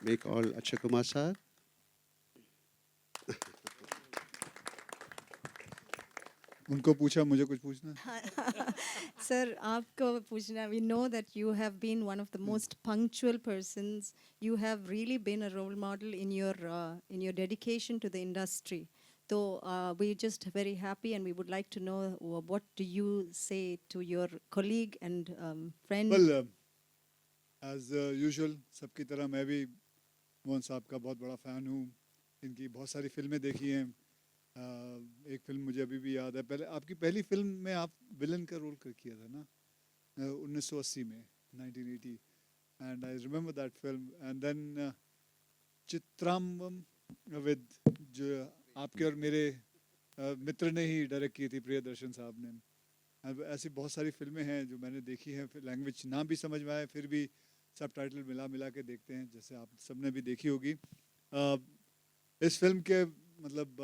make all Akshay Kumar sir. उनको पूछा मुझे कुछ पूछना Sir, आपको पूछना, we know that you have been one of the most punctual persons. You have really been a role model in your dedication to the industry. So we're just very happy, and we would like to know what do you say to your colleague and friend. Well as usual सबकी तरह मैं भी मोहन साहब का बहुत बड़ा fan हूँ. इनकी बहुत सारी फिल्में देखी हैं. एक फिल्म मुझे अभी भी याद है. पहले आपकी पहली फिल्म में आप विलन का रोल किया था ना, 1980 में, 1980. And I remember that film. And then चित्राम्बम विद, जो आपके और मेरे मित्र ने ही डायरेक्ट की थी, प्रियदर्शन साहब ने. अब ऐसी बहुत सारी फिल्में हैं जो मैंने देखी हैं. लैंग्वेज ना भी समझ में आए फिर भी सब टाइटल मिला मिला के देखते हैं, जैसे आप सबने भी देखी होगी. इस फिल्म के मतलब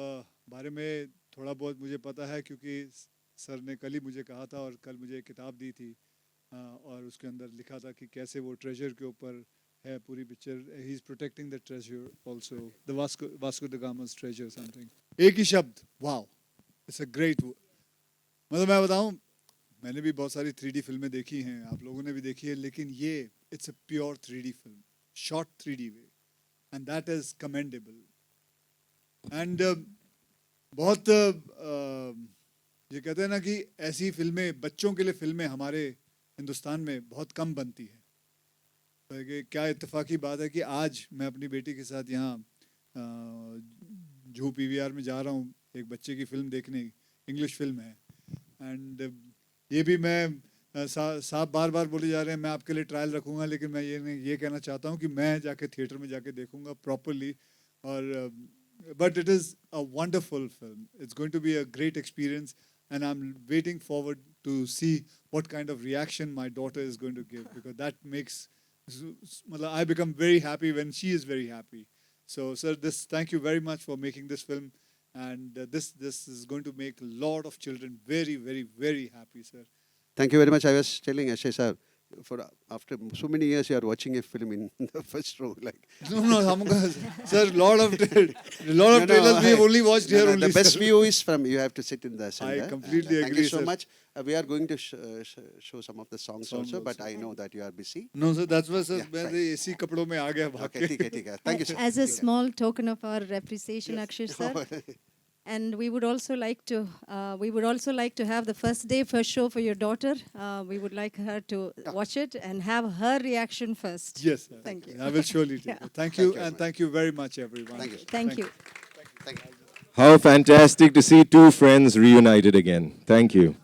बारे में थोड़ा बहुत मुझे पता है, क्योंकि सर ने कल ही मुझे कहा था और कल मुझे एक किताब दी थी, और उसके अंदर लिखा था कि कैसे वो ट्रेजर के ऊपर है पूरी picture. He is protecting the treasure also, the Vasco da Gama's treasure something. एक ही शब्द, वाओ, इट्स अ ग्रेट. मतलब मैं बताऊं, मैंने भी बहुत सारी 3D फिल्में देखी हैं, आप लोगों ने भी देखी है, लेकिन ये it's a pure 3D film, shot 3D way, and that is commendable. And बहुत ये कहते हैं ना कि ऐसी फिल्में, बच्चों के लिए फिल्में हमारे हिंदुस्तान में बहुत कम बनती है. तो ये क्या इत्तेफाकी बात है कि आज मैं अपनी बेटी के साथ यहाँ जू PVR में जा रहा हूँ एक बच्चे की फिल्म देखने. इंग्लिश फिल्म है. एंड ये भी मैं साहब बार बार बोले जा रहे हैं मैं आपके लिए ट्रायल रखूंगा, लेकिन मैं ये कहना चाहता हूँ कि मैं जाके थिएटर में जाके देखूंगा प्रॉपरली. और but it is a wonderful film. It's going to be a great experience, and I am waiting forward to see what kind of reaction my daughter is going to give, because that makes, I become very happy when she is very happy. So sir, thank you very much for making this film, and this is going to make a lot of children very very very happy, sir. Thank you very much. I was telling Akshay sir, for after so many years you are watching a film in the first row, like. No, sir, lot of No, trailers we have only watched no, here no, only, the best sir. view is from, you have to sit in the center. I completely Thank you agree, so sir. much. We are going to show some of the songs Songs also, but also. I know that you are busy. No, sir, that's why, sir, Yeah, मैं fine. तो इसी कपड़ों में आ गया भाग Okay, के. ठीक है. Thank you, sir. As a small token of our appreciation, Akshay sir, ठीक है. and we would also like to have the first day first show for your daughter. We would like her to watch it and have her reaction first. Yes, sir. Thank you. I will surely take Yeah. it. Thank Thank you you, very and much. thank you very much, everyone. Thank you, sir. Thank you. Thank you. How fantastic to see two friends reunited again. Thank you.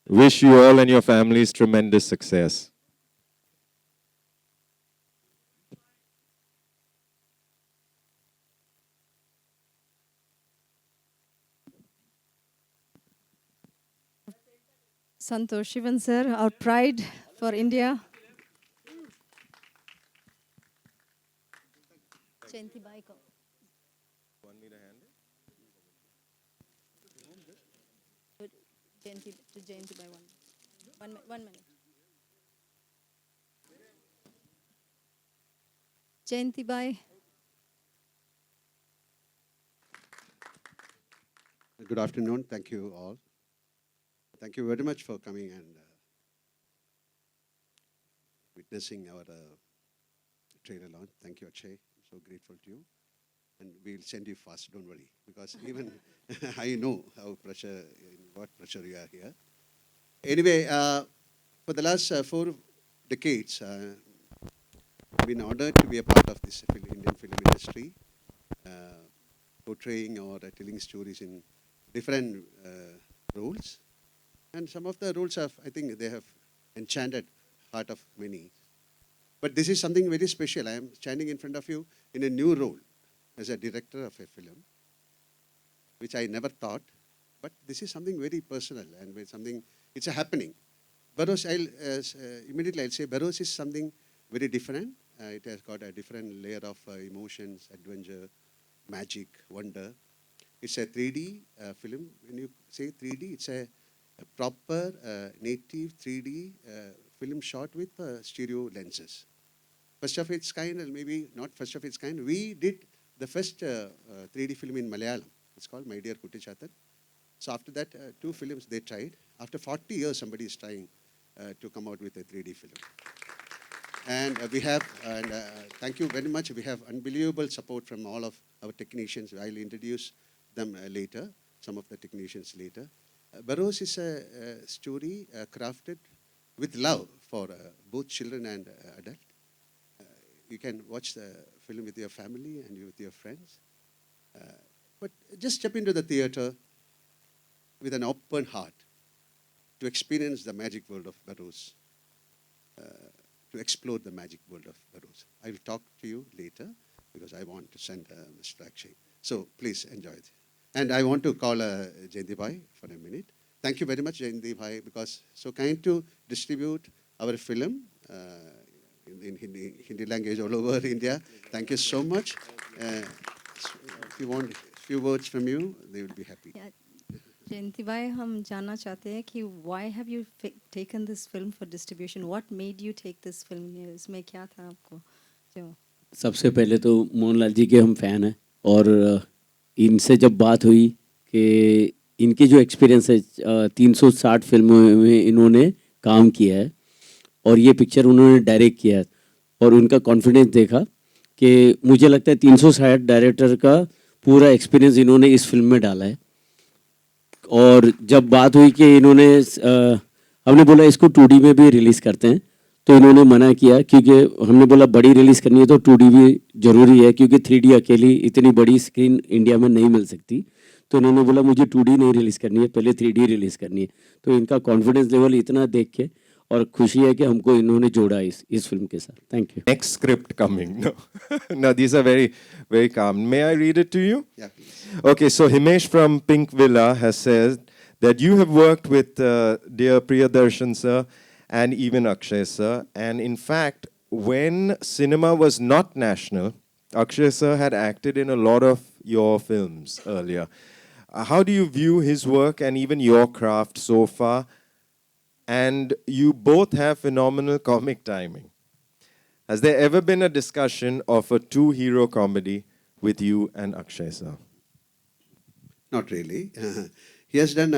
Wish you all and your families tremendous success. Santosh Shivan sir, our pride for India. Jayanti Bai ko. Jayanti Bai, 1 minute. Jayanti Bai. Good afternoon. Thank you all. Thank you very much for coming and witnessing our trailer launch. Thank you, Akshay. I'm so grateful to you. And we'll send you fast, don't worry. Because even I know what pressure you are here. Anyway, for the last 4 decades, I've been honored to be a part of this Indian film industry, portraying or telling stories in different roles. And some of the roles I think they have enchanted heart of many. But this is something very special. I am standing in front of you in a new role as a director of a film, which I never thought. But this is something very personal and it's a happening. Burrows, immediately I'll say Burrows is something very different. It has got a different layer of emotions, adventure, magic, wonder. It's a 3D film. When you say 3D, it's a proper native 3D film shot with stereo lenses. First of its kind, and maybe not first of its kind. We did the first 3D film in Malayalam. It's called My Dear Kuttichatan. So after that, 2 films they tried. After 40 years, somebody is trying to come out with a 3D film. And we have, and thank you very much, we have unbelievable support from all of our technicians. I'll introduce them later, some of the technicians later. Burrows is a story crafted with love for both children and adult. You can watch the film with your family and with your friends. But just step into the theater with an open heart to experience the magic world of Burrows, to explore the magic world of Burrows. I will talk to you later because I want to send Mr. Akshay. So please enjoy it. And I want to call Jayanti Bhai for a minute. Thank you very much, Jayanti Bhai, because so kind to distribute our film in Hindi language all over India. Thank you so much. If you want a few words from you, they will be happy. Yeah. जयंती भाई हम जानना चाहते हैं कि why have you taken this film for distribution? What made you take this film? इसमें क्या था आपको जो सबसे पहले तो मोहनलाल जी के हम फ़ैन हैं और इनसे जब बात हुई कि इनकी जो एक्सपीरियंस है 360 फिल्मों में इन्होंने काम किया है और ये पिक्चर उन्होंने डायरेक्ट किया है और उनका कॉन्फिडेंस देखा कि मुझे लगता है 360 डायरेक्टर का पूरा एक्सपीरियंस इन्होंने इस फिल्म में डाला है। और जब बात हुई कि इन्होंने हमने बोला इसको 2D में भी रिलीज़ करते हैं तो इन्होंने मना किया क्योंकि हमने बोला बड़ी रिलीज़ करनी है तो 2D भी ज़रूरी है क्योंकि 3D अकेली इतनी बड़ी स्क्रीन इंडिया में नहीं मिल सकती। तो इन्होंने बोला मुझे 2D नहीं रिलीज़ करनी है, पहले 3D रिलीज़ करनी है। तो इनका कॉन्फिडेंस लेवल इतना देख के और खुशी है कि हमको इन्होंने जोड़ा इस फिल्म के साथ। Thank you. Next script coming. No, no, these are very, very calm. May I read it to you? Yeah, please. Okay, so Himesh from Pink Villa has said that you have worked with dear Priyadarshan sir and even Akshay sir. And in fact, when cinema was not national, Akshay sir had acted in a lot of your films earlier. How do you view his work and even your craft so far? And you both have phenomenal comic timing. Has there ever been a discussion of a two-hero comedy with you and Akshay sir? Not really. He has done,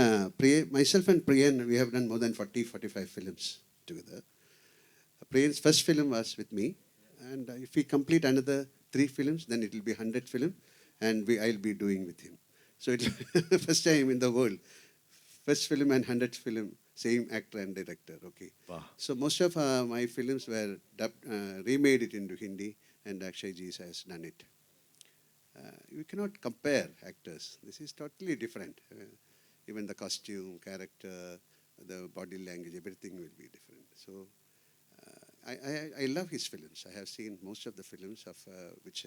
myself and Priyan, we have done more than 40, 45 films together. Priyan's first film was with me. And if we complete another 3 films, then it will be 100 film. And I'll be doing with him. So it's first time in the world. First film and 100th film, same actor and director. Okay. Wow. So most of my films were remade it into Hindi, and Akshay ji has done it. You cannot compare actors. This is totally different. Even the costume, character, the body language, everything will be different. So I love his films. I have seen most of the films of which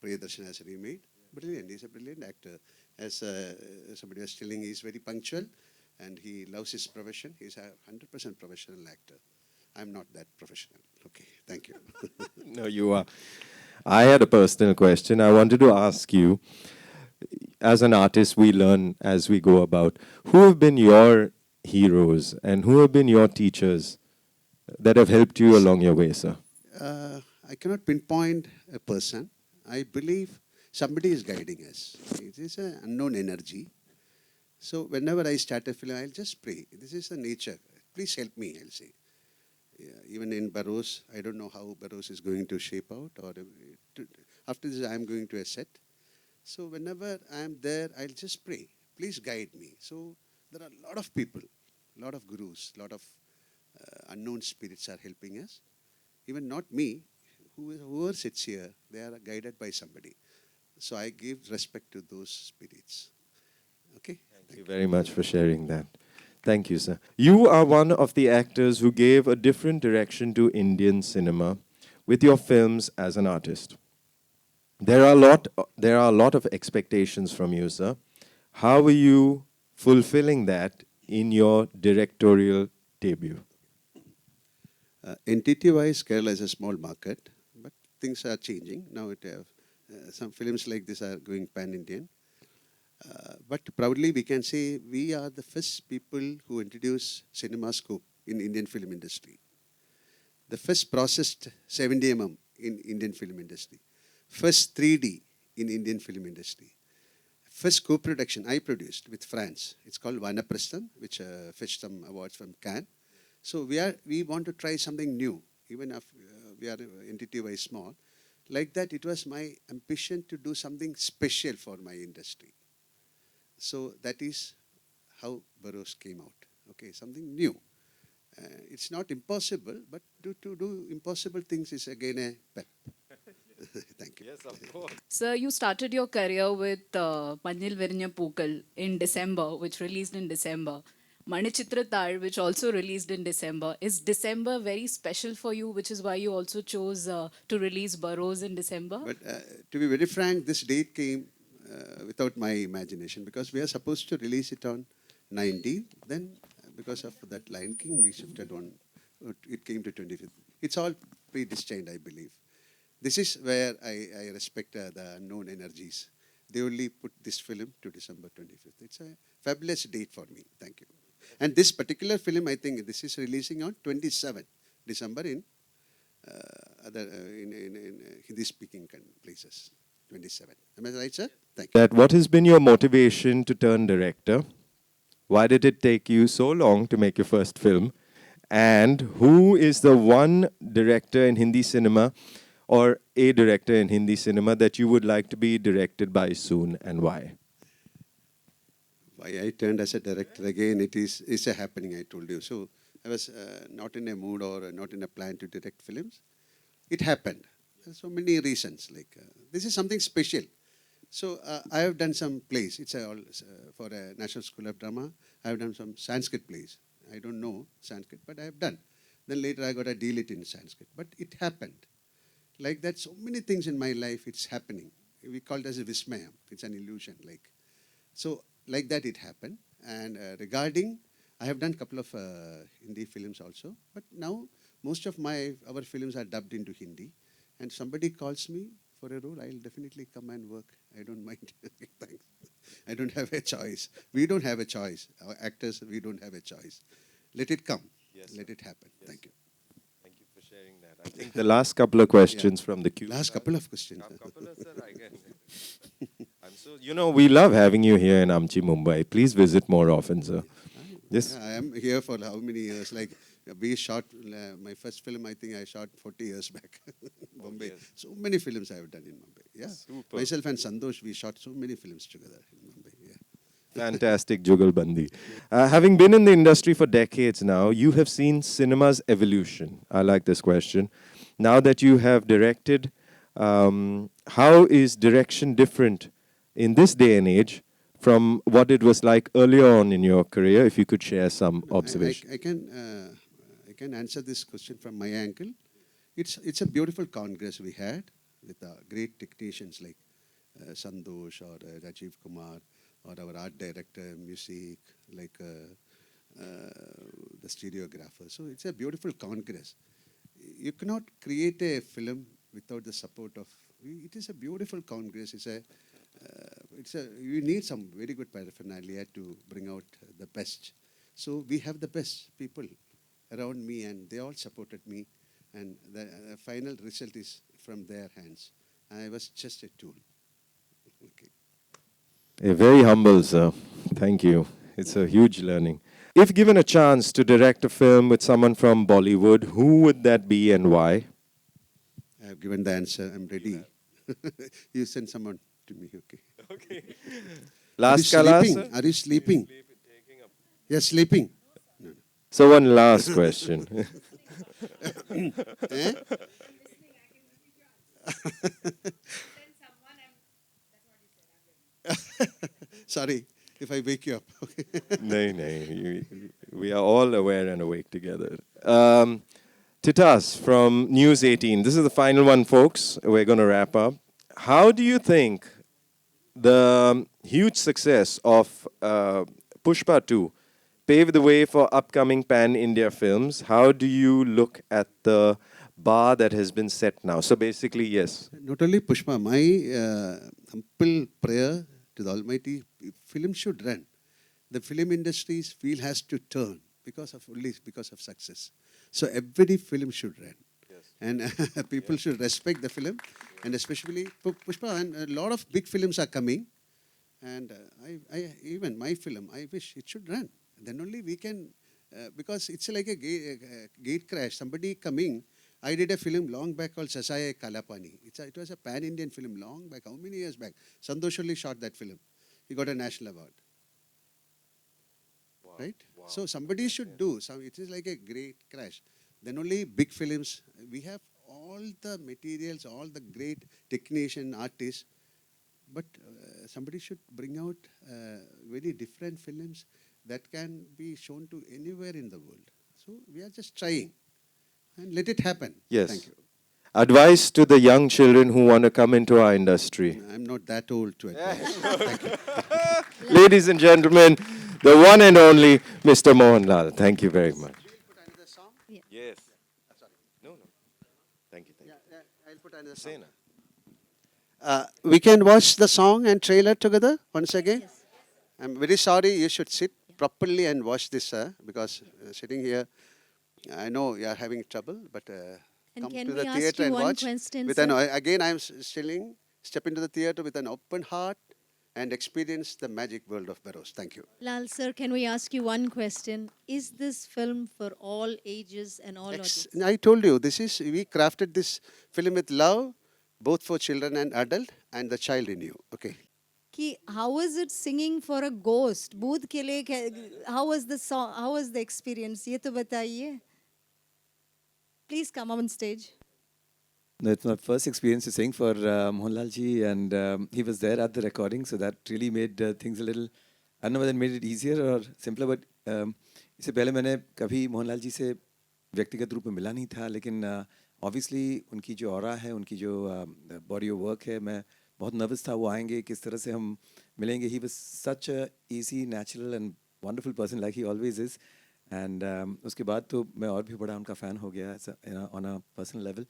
Priyadarshan has remade. Brilliant. He's a brilliant actor. As somebody was telling, he's very punctual and he loves his profession. He's a 100% professional actor. I'm not that professional. Okay, thank you. No, you are. I had a personal question. I wanted to ask you, as an artist, we learn as we go about. Who have been your heroes and who have been your teachers that have helped you along your way, sir? I cannot pinpoint a person. I believe somebody is guiding us. It is an unknown energy. So whenever I start a film, I'll just pray. This is the nature. Please help me, I'll say. Yeah, even in Burrows, I don't know how Burrows is going to shape out. Or after this, I'm going to a set. So whenever I'm there, I'll just pray. Please guide me. So there are a lot of people, a lot of gurus, a lot of unknown spirits are helping us. Even not me, whoever sits here, they are guided by somebody. So I give respect to those spirits. Okay? Thank you very much for sharing that. Thank you, sir. You are one of the actors who gave a different direction to Indian cinema with your films as an artist. There are a lot of expectations from you, sir. How are you fulfilling that in your directorial debut? Entity-wise, Kerala is a small market, but things are changing. Now some films like this are going pan-Indian. But proudly we can say we are the first people who introduced CinemaScope in Indian film industry. the first processed 70 in Indian film industry, first 3D in Indian film industry, first co-production I produced with France. It's called Vanaprasthan, which fetched some awards from Cannes. So we want to try something new, even if we are entity-wise small. Like that, it was my ambition to do something special for my industry. So that is how Burrows came out. Okay, something new. It's not impossible, but to do impossible things is again a pep. Thank you. Yes, of course. Sir, you started your career with Mannil Virinya Pookal in December, which released in December. Manichitra Tal, which also released in December. Is December very special for you, which is why you also chose to release Burrows in December? But to be very frank, this date came without my imagination because we are supposed to release it on 19th. Then, because of that Lion King, we shifted on. It came to 25th. It's all predestined, I believe. This is where I respect the unknown energies. They only put this film to December 25th. It's a fabulous date for me. Thank you. And this particular film, I think this is releasing on 27th December in Hindi-speaking places. 27. Am I right, sir? Thank you. That what has been your motivation to turn director? Why did it take you so long to make your first film? And who is the one director in Hindi cinema or a director in Hindi cinema that you would like to be directed by soon, and why? Why I turned as a director again, it's a happening, I told you. So I was not in a mood or not in a plan to direct films. It happened. There's so many reasons. Like this is something special. So I have done some plays. It's for a National School of Drama. I have done some Sanskrit plays. I don't know Sanskrit, but I have done. Then later I got a deal it in Sanskrit. But it happened. Like that, so many things in my life, it's happening. We call it as a vismayam. It's an illusion. So like that it happened. And regarding, I have done a couple of Hindi films also. But now most of our films are dubbed into Hindi. And somebody calls me for a role, I'll definitely come and work. I don't mind. Thanks. I don't have a choice. We don't have a choice. Our actors, we don't have a choice. Let it come. Yes, Let it happen. Yes. Thank you. Thank you for sharing that. I think the last couple of questions from the queue. Last couple of questions. We love having you here in Amchi, Mumbai. Please visit more often, sir. Yes. Yeah, I am here for how many years? Like we shot my first film. I think I shot 40 years back, Bombay. yes. So many films I have done in Mumbai. Yeah, Super. myself and Santosh, we shot so many films together in Mumbai. Yeah. Fantastic, Jugalbandi. Having been in the industry for decades now, you have seen cinema's evolution. I like this question. Now that you have directed, how is direction different in this day and age from what it was like earlier on in your career? If you could share some observations. I can answer this question from my angle. It's a beautiful congress we had with great technicians like Santosh or Rajiv Kumar or our art director, music, like the stereographer. So it's a beautiful congress. You cannot create a film without the support of. It is a beautiful congress. You need some very good paraphernalia to bring out the best. So we have the best people around me, and they all supported me. And the final result is from their hands. I was just a tool. Okay. Very humble, sir. Thank you. It's a huge learning. If given a chance to direct a film with someone from Bollywood, who would that be and why? I have given the answer. I'm ready. You send someone to me. Okay. Okay. Are Last you Kala, sleeping? sir? Are you sleeping? You're sleeping. No, no. So one last question. Eh? Sorry if I wake you up. Okay. No. We are all aware and awake together. Titas from News 18. This is the final one, folks. We're going to wrap up. How do you think the huge success of Pushpa 2 paved the way for upcoming pan-India films? How do you look at the bar that has been set now? So basically, yes. Not only Pushpa, my humble prayer to the Almighty, film should run. The film industry's wheel has to turn because of success. So every film should run. And people should respect the film. And especially Pushpa, and a lot of big films are coming. And even my film, I wish it should run. Then only we can, because it's like a gate crash. Somebody coming. I did a film long back called Sasaya Kalapani. It was a pan-Indian film long back. How many years back? Santosh only shot that film. He got a national award. Right? So somebody should do. It is like a great crash. Then only big films. We have all the materials, all the great technician, artists. But somebody should bring out very different films that can be shown to anywhere in the world. So we are just trying. And let it happen. Yes. Thank you. Advice to the young children who want to come into our industry. I'm not that old to advise. Thank you. Ladies and gentlemen, the one and only Mr. Mohanlal. Thank you very much. Put another song? Yes. No. Thank you. I'll put another song. Sena. We can watch the song and trailer together once again. I'm very sorry. You should sit properly and watch this, because sitting here, I know you are having trouble, but And come can to we the ask theatre you and one watch. question, With sir? again, I'm step into the theatre with an open heart and experience the magic world of Burroughs. Thank you. Lal sir, can we ask you one question? Is this film for all ages and all audiences? I told you, we crafted this film with love, both for children and adult, and the child in you. Okay. कि how was it singing for a ghost? Booth के लिए how was the song? How was the experience? ये तो बताइए. Please come on stage. No, it's my first experience to sing for Mohanlal ji, and he was there at the recording, so that really made things a little. I don't know whether it made it easier or simpler, but इससे पहले मैंने कभी मोहनलाल जी से व्यक्तिगत रूप में मिला नहीं था, लेकिन obviously उनकी जो ऑरा है, उनकी जो बॉडी ऑफ वर्क है, मैं बहुत नर्वस था वो आएंगे, किस तरह से हम मिलेंगे. He was such a easy, natural and wonderful person like he always is. And उसके बाद तो मैं और भी बड़ा उनका फ़ैन हो गया on a personal level.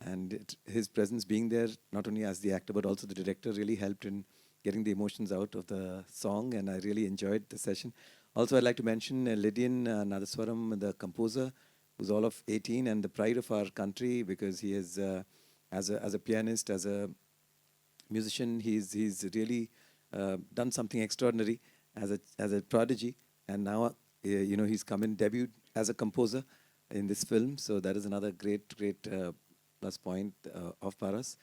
And his presence being there, not only as the actor but also the director, really helped in getting the emotions out of the song, and I really enjoyed the session. Also, I'd like to mention Lydian Nadaswaram, the composer, who's all of 18 and the pride of our country, because he is, as a pianist, as a musician, he's really done something extraordinary as a prodigy, and now he's come in debut as a composer in this film, so that is another great plus point of Paras.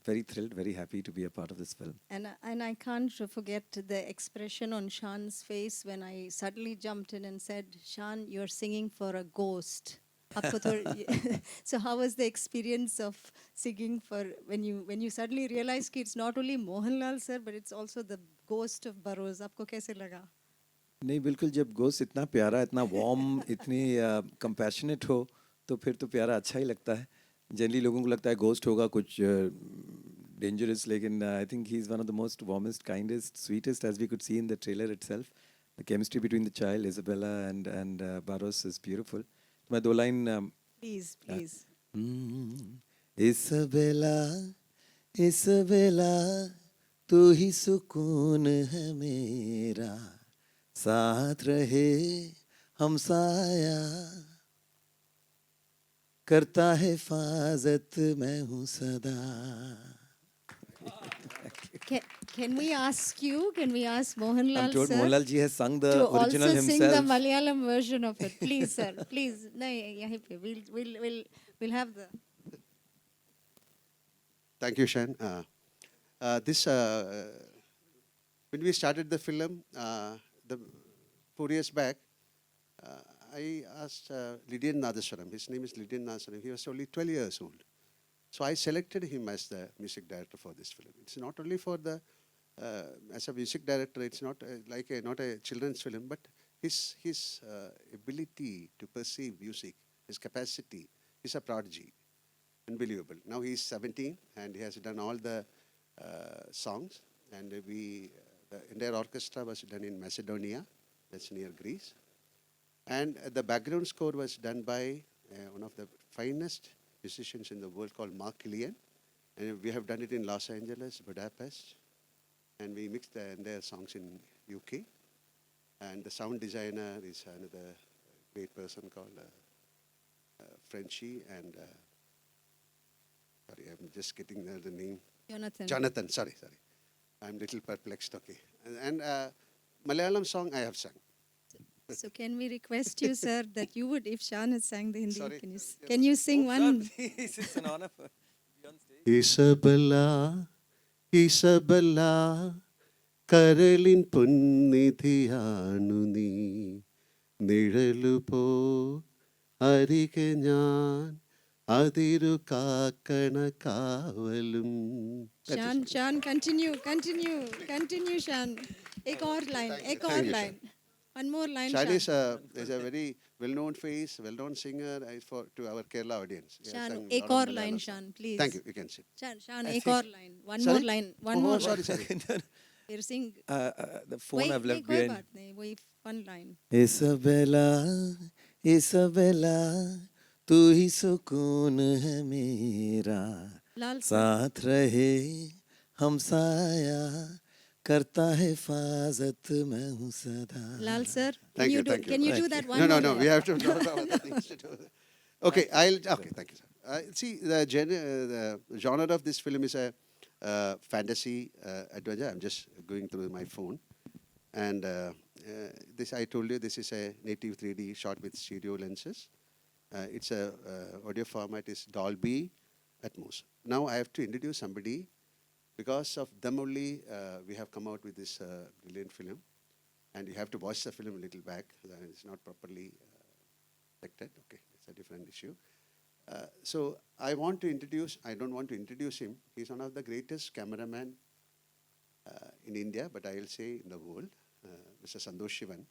Very thrilled, very happy to be a part of this film. And I can't forget the expression on Shan's face when I suddenly jumped in and said, Shan, you're singing for a ghost. आपको तो so how was the experience of singing for when you suddenly realized कि it's not only Mohanlal sir but it's also the ghost of Burroughs. आपको कैसे लगा? नहीं, बिल्कुल, जब ghost इतना प्यारा, इतना वार्म, इतनी कंपैशनेट हो तो फिर तो प्यारा अच्छा ही लगता है. जनरली लोगों को लगता है गोस्ट होगा कुछ डेंजरस, लेकिन I think he is one of the most warmest, kindest, sweetest, as we could see in the trailer itself. The chemistry between the child Isabella and Barroz is beautiful. मैं दो line Please, please. Isabella तू ही सुकून है मेरा, साथ रहे हमसाया, करता है हिफाजत मैं हूँ सदा. Can we ask Mohanlal I'm told sir Mohanlal ji has sung the to original also sing the himself. Malayalam version of it? Please, sir. Please. नहीं, यहीं पे. We'll have the. Thank you, Shan. When we started the film, 4 years back, I asked Lydian Nadaswaram. His name is Lydian Nadaswaram. He was only 12 years old. So I selected him as the music director for this film. It's not only for the, as a music director, it's not not a children's film, but his ability to perceive music, his capacity, is a prodigy. Unbelievable. Now he's 17 and he has done all the songs. And the entire orchestra was done in Macedonia, that's near Greece. And the background score was done by one of the finest musicians in the world called Mark Killian. And we have done it in Los Angeles, Budapest. And we mixed their songs in UK. And the sound designer is another great person called Frenchie, and sorry, I'm just getting the name. Jonathan. Jonathan, sorry. I'm little perplexed, okay. And Malayalam song I have sung. So can we request you, sir, that you would, if Shan has sang the Hindi, Sorry. can you sing one? It's an honor for be on stage. Isabella, Isabella, കരളിൻ പൊന്നിധിയാണു നീ നിഴലുപോ അരികെ ഞാൻ അതിരു കാക്കണ കാവലും. Shan, continue, Shan. Ek aur line. Thank you, Shan. One more line, Shan Shan. is a very well-known face, well-known singer to our Kerala audience. He has Shan, sung a ek lot of aur Malayalam line, songs. Shan, please. Thank you, you can sit. Shan, I ek think- aur line. One Sorry? more line. One Oh, more. sorry. We're sing. The phone I've left कोई behind. बात नहीं, वही one line. Isabella, Isabella, तू ही सुकून है मेरा, Lal sir. साथ रहे हम साया, करता है हिफाजत मैं हूँ सदा. Lal sir, Thank you, do, thank you. can you do Thank that you. one more? No, we have to talk about other things to do. Okay, thank you, sir. See, the genre of this film is a fantasy adventure. I'm just going through my phone. And this, I told you, this is a native 3D shot with stereo lenses. It's a audio format is Dolby Atmos. Now I have to introduce somebody. Because of them only, we have come out with this brilliant film. And you have to watch the film a little back. It's not properly detected. Okay, it's a different issue. So I don't want to introduce him. He's one of the greatest cameramen in India, but I will say in the world, Mr. Santosh Shivan.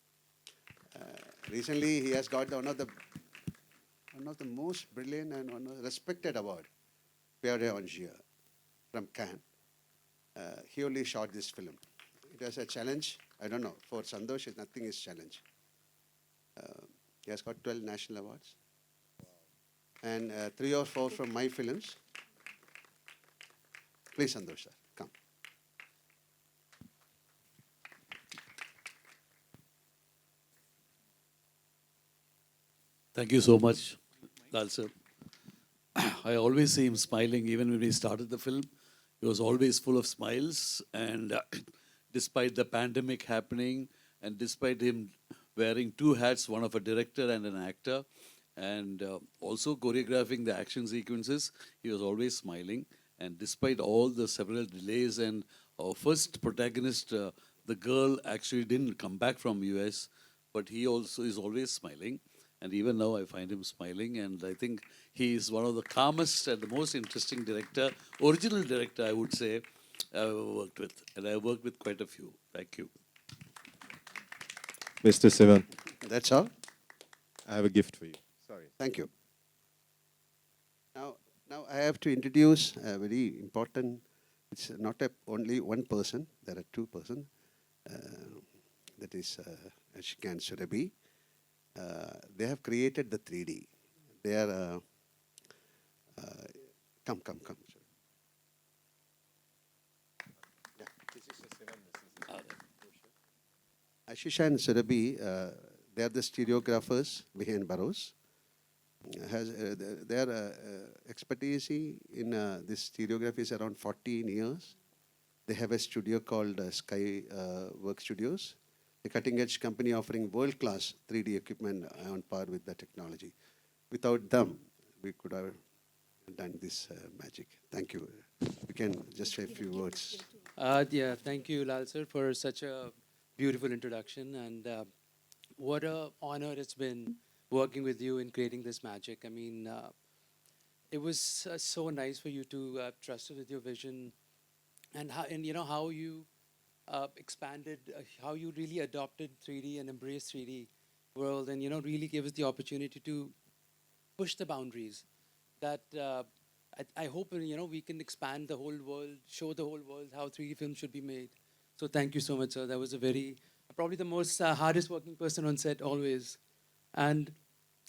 Recently, he has got one of the most brilliant and one of the respected award, Pierre Angier, from Cannes. He only shot this film. It was a challenge. I don't know. For Santosh, nothing is challenge. He has got 12 national awards. And 3 or 4 from my films. Please, Santosh, sir, come. Thank you so much, Lal sir. I always see him smiling. Even when we started the film, he was always full of smiles. And despite the pandemic happening, and despite him wearing 2 hats, one of a director and an actor, and also choreographing the action sequences, he was always smiling. And despite all the several delays, and our first protagonist, the girl actually didn't come back from US, but he also is always smiling. And even now I find him smiling, and I think he is one of the calmest and the most interesting director, original director, I would say, I've ever worked with. And I've worked with quite a few. Thank you. Mr. Sivan, That's all. I have a gift for you. Sorry. Thank you. Now I have to introduce a very important. It's not only one person. There are 2 persons. That is Ashika and Surabhi. They have created the 3D. They are come. Sure. Yeah. Ashisha and Surabhi, they are the stereographers behind Burroughs. Their expertise in this stereography is around 14 years. They have a studio called Sky Work Studios, a cutting-edge company offering world-class 3D equipment on par with the technology. Without them, we could have done this magic. Thank you. We can just say a few words. Yeah, thank you, Lal sir, for such a beautiful introduction. And what a honor it's been working with you in creating this magic. I mean, it was so nice for you to trust us with your vision, and how you expanded, how you really adopted 3D and embraced 3D world, and really gave us the opportunity to push the boundaries. That I hope we can expand the whole world, show the whole world how 3D films should be made. So thank you so much, sir. That was probably the most hardest working person on set always, and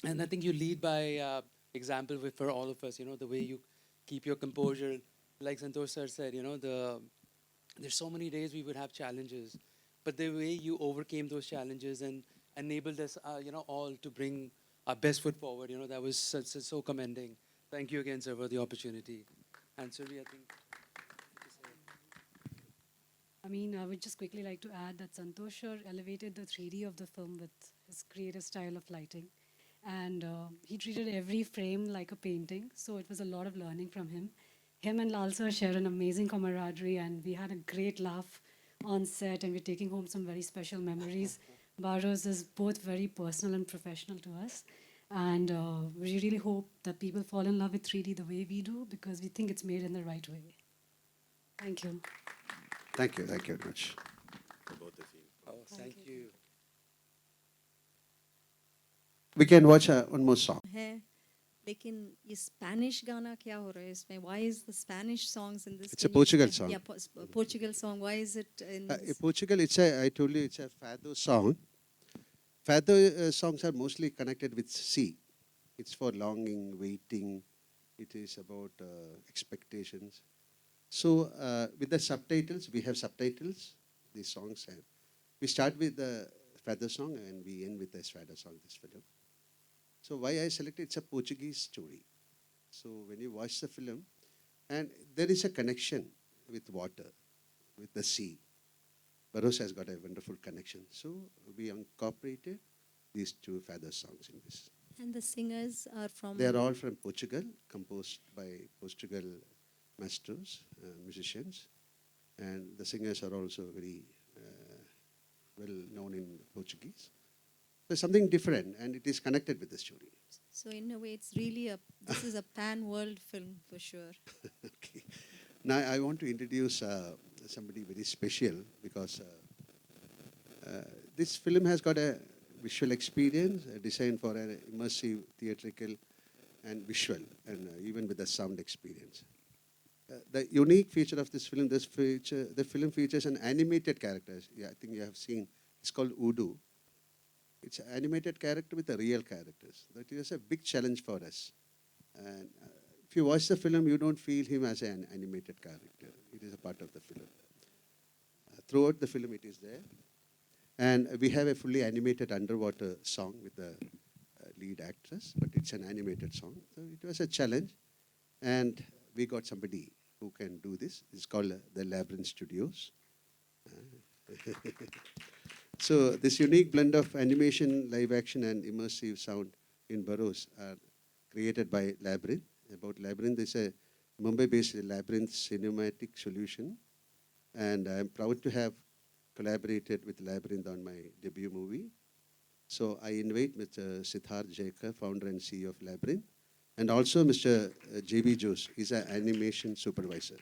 I think you lead by example for all of us. The way you keep your composure, like Santosh sir said. There's so many days we would have challenges, but the way you overcame those challenges and enabled us, all to bring our best foot forward. You know, that was so commending. Thank you again, sir, for the opportunity. And Survi, I think. I mean, I would just quickly like to add that Santosh sir elevated the 3D of the film with his creative style of lighting. And he treated every frame like a painting. So it was a lot of learning from him. Him and Lal sir share an amazing camaraderie, and we had a great laugh on set, and we're taking home some very special memories. Barros is both very personal and professional to us. And we really hope that people fall in love with 3D the way we do, because we think it's made in the right way. Thank you. Thank you very much. Oh, thank you. We can watch one more song. है लेकिन ये Spanish गाना क्या हो रहा है इसमें? Why is the Spanish songs in this? It's a Can you Portugal explain? song. Yeah, Portugal song. Why is it in? In Portugal, I told you, it's a fado song. Fado songs are mostly connected with sea. It's for longing, waiting. It is about expectations. So with the subtitles, we have subtitles, these songs. And we start with the fado song and we end with the fado song, this film. So why I selected, it's a Portuguese story. So when you watch the film, and there is a connection with water, with the sea. Barros has got a wonderful connection. So we incorporated these two fado songs in this. And the singers are from. They are all from Portugal, composed by Portugal masters, musicians. And the singers are also very well known in Portuguese. So something different, and it is connected with the story. So in a way, it's really this is a pan-world film for sure. Okay. Now I want to introduce somebody very special, because this film has got a visual experience designed for an immersive theatrical and visual, and even with the sound experience. The unique feature of this film, the film features an animated character. Yeah, I think you have seen. It's called Udu. It's an animated character with the real characters. That is a big challenge for us. And if you watch the film, you don't feel him as an animated character. It is a part of the film. Throughout the film, it is there. And we have a fully animated underwater song with the lead actress, but it's an animated song. So it was a challenge. And we got somebody who can do this. It's called the Labyrinth Studios. So this unique blend of animation, live action, and immersive sound in Barros are created by Labyrinth. About Labyrinth is a Mumbai-based Labyrinth cinematic solution. And I'm proud to have collaborated with Labyrinth on my debut movie. So I invite Mr. Siddharth Jaikar, founder and CEO of Labyrinth, and also Mr. J.B. Jose, he's an animation supervisor.